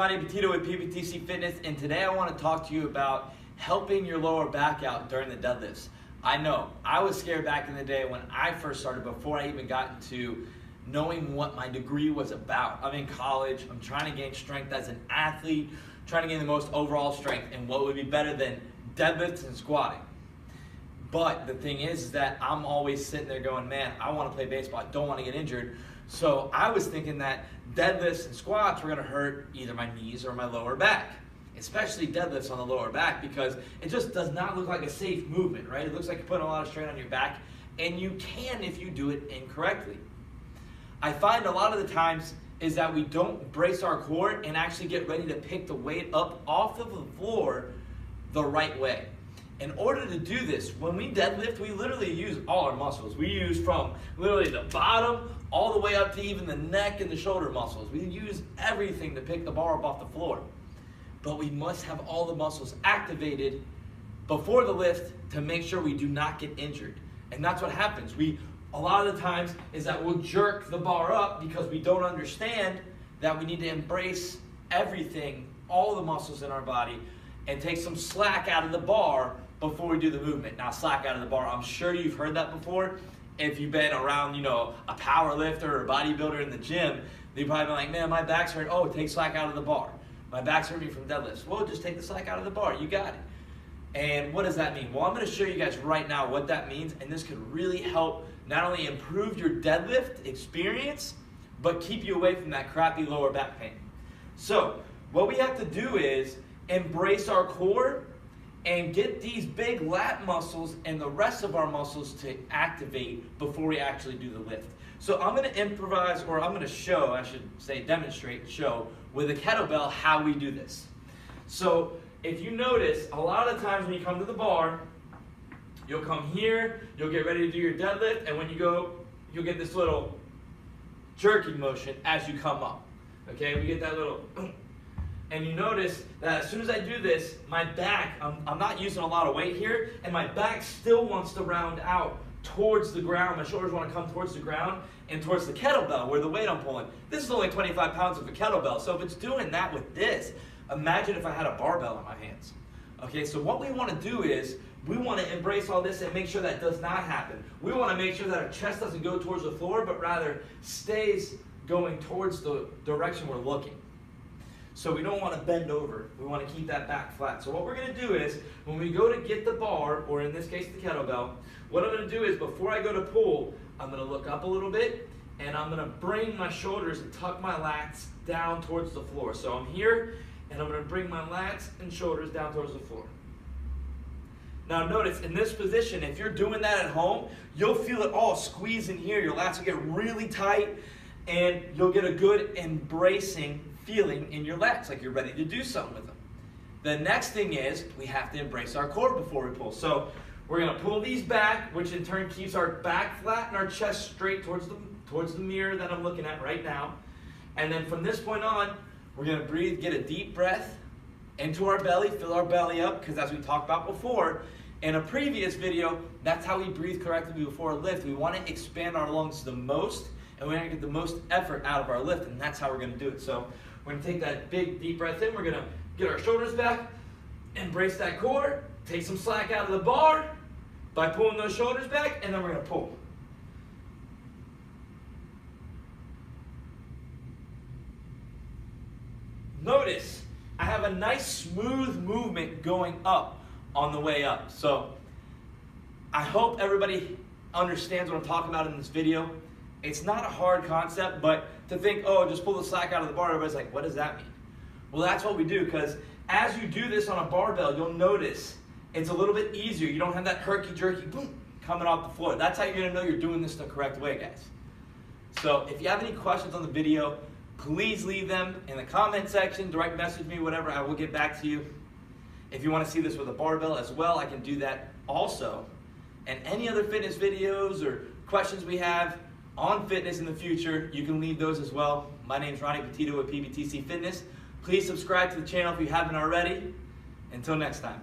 Ronnie Petito with PPTC Fitness, and today I want to talk to you about helping your lower back out during the deadlifts. I know, I was scared back in the day when I first started, before I even got into knowing what my degree was about. I'm in college, I'm trying to gain strength as an athlete, trying to gain the most overall strength, and what would be better than deadlifts and squatting. But the thing is that I'm always sitting there going, man, I want to play baseball, I don't want to get injured. So I was thinking that deadlifts and squats were going to hurt either my knees or my lower back, especially deadlifts on the lower back, because it just does not look like a safe movement, right? It looks like you're putting a lot of strain on your back, and you can if you do it incorrectly. I find a lot of the times is that we don't brace our core and actually get ready to pick the weight up off of the floor the right way. In order to do this, when we deadlift, we literally use all our muscles. We use from literally the bottom all the way up to even the neck and the shoulder muscles. We use everything to pick the bar up off the floor. But we must have all the muscles activated before the lift to make sure we do not get injured. And that's what happens. A lot of the times is that we'll jerk the bar up because we don't understand that we need to embrace everything, all the muscles in our body, and take some slack out of the bar before we do the movement. Now, slack out of the bar, I'm sure you've heard that before. If you've been around, a power lifter or a bodybuilder in the gym, they've probably been like, man, my back's hurt. Oh, take slack out of the bar. My back's hurting me from deadlifts. Well, just take the slack out of the bar. You got it. And what does that mean? Well, I'm going to show you guys right now what that means, and this could really help not only improve your deadlift experience, but keep you away from that crappy lower back pain. So, what we have to do is embrace our core and get these big lat muscles and the rest of our muscles to activate before we actually do the lift. So I'm going to improvise, or I'm going to show, I should say demonstrate, show with a kettlebell how we do this. So if you notice, a lot of times when you come to the bar, you'll come here, you'll get ready to do your deadlift, and when you go, you'll get this little jerking motion as you come up. Okay, we get that little and you notice that as soon as I do this, my back, I'm not using a lot of weight here, and my back still wants to round out towards the ground. My shoulders want to come towards the ground and towards the kettlebell where the weight I'm pulling. This is only 25 pounds of a kettlebell, so if it's doing that with this, imagine if I had a barbell in my hands. Okay, so what we want to do is, we want to embrace all this and make sure that does not happen. We want to make sure that our chest doesn't go towards the floor, but rather stays going towards the direction we're looking. So we don't want to bend over. We want to keep that back flat. So what we're going to do is, when we go to get the bar, or in this case the kettlebell, what I'm going to do is, before I go to pull, I'm going to look up a little bit, and I'm going to bring my shoulders and tuck my lats down towards the floor. So I'm here, and I'm going to bring my lats and shoulders down towards the floor. Now notice, in this position, if you're doing that at home, you'll feel it all squeeze in here. Your lats will get really tight, and you'll get a good embracing feeling in your lats, like you're ready to do something with them. The next thing is, we have to embrace our core before we pull. So we're going to pull these back, which in turn keeps our back flat and our chest straight towards the mirror that I'm looking at right now. And then from this point on, we're going to breathe, get a deep breath into our belly, fill our belly up, because as we talked about before, in a previous video, that's how we breathe correctly before a lift. We want to expand our lungs the most, and we want to get the most effort out of our lift, and that's how we're going to do it. So we're going to take that big deep breath in, we're going to get our shoulders back, embrace that core, take some slack out of the bar by pulling those shoulders back, and then we're going to pull. Notice, I have a nice smooth movement going up on the way up. So I hope everybody understands what I'm talking about in this video. It's not a hard concept, but to think, oh, just pull the slack out of the bar, everybody's like, what does that mean? Well, that's what we do, because as you do this on a barbell, you'll notice it's a little bit easier. You don't have that herky-jerky boom coming off the floor. That's how you're going to know you're doing this the correct way, guys. So if you have any questions on the video, please leave them in the comment section, direct message me, whatever, I will get back to you. If you want to see this with a barbell as well, I can do that also. And any other fitness videos or questions we have on fitness in the future, you can leave those as well. My name is Ronnie Petito with PPTC Fitness. Please subscribe to the channel if you haven't already. Until next time.